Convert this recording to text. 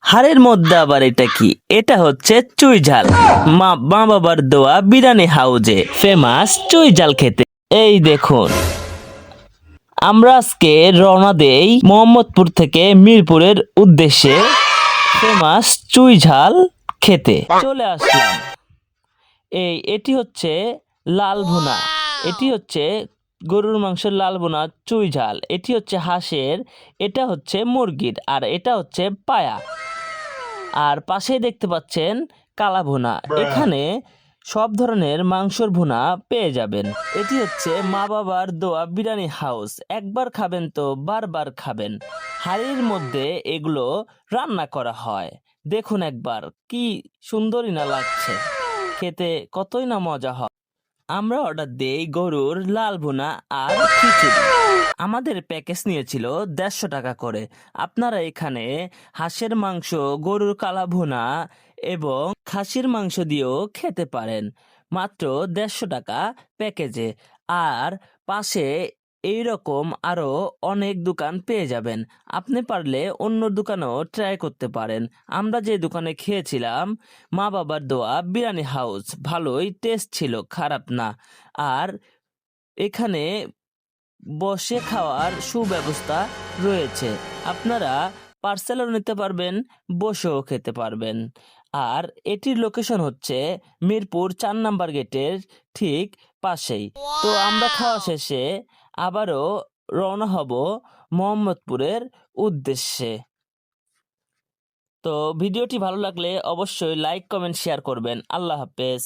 হাড়ের মধ্যে আবার এটা কি? এটা হচ্ছে চুই ঝাল। মা বাবার দোয়া বিরিয়ানি হাউজে ফেমাস চুই ঝাল খেতে। এই দেখুন, আমরা আজকে রওনা দেই মোহাম্মদপুর থেকে মিরপুরের উদ্দেশ্যে ফেমাস চুই ঝাল খেতে। চলে আসলাম। এটি হচ্ছে লাল ভুনা, এটি হচ্ছে গরুর মাংসের লাল ভুনা চুই ঝাল, এটি হচ্ছে হাঁসের, এটা হচ্ছে মুরগির, আর এটা হচ্ছে পায়া। আর পাশেই দেখতে পাচ্ছেন কালা ভুনা। এখানে সব ধরনের মাংসর ভুনা পেয়ে যাবেন। এটি হচ্ছে মা বাবার দোয়া বিরিয়ানি হাউস। একবার খাবেন তো বারবার খাবেন। হাঁড়ির মধ্যে এগুলো রান্না করা হয়। দেখুন একবার, কি সুন্দরই না লাগছে, খেতে কতই না মজা হয়। আমরা অর্ডার দেই গরুর লাল ভুনা আর খিচুড়ি। আমাদের প্যাকেজ নিয়েছিল 150 টাকা করে। আপনারা এখানে হাঁসের মাংস, গরুর কালা ভুনা এবং খাসির মাংস দিয়েও খেতে পারেন মাত্র 150 টাকা প্যাকেজে। আর পাশে এইরকম আরো অনেক দোকান পেয়ে যাবেন। আপনি পারলে অন্য দোকানেও ট্রাই করতে পারেন। আমরা যে দোকানে খেয়েছিলাম মা বাবার দোয়া বিরিয়ানি হাউস, ভালোই টেস্ট ছিল, খারাপ না। আর এখানে বসে খাওয়ার সুব্যবস্থা রয়েছে। আপনারা পার্সেলও নিতে পারবেন, বসেও খেতে পারবেন। আর এটির লোকেশন হচ্ছে মিরপুর 4 নাম্বার গেটের ঠিক পাশেই। তো আমরা খাওয়া শেষে আবারও রওনা হব মোহাম্মদপুরের উদ্দেশ্যে। তো ভিডিওটি ভালো লাগলে অবশ্যই লাইক, কমেন্ট, শেয়ার করবেন। আল্লাহ হাফেজ।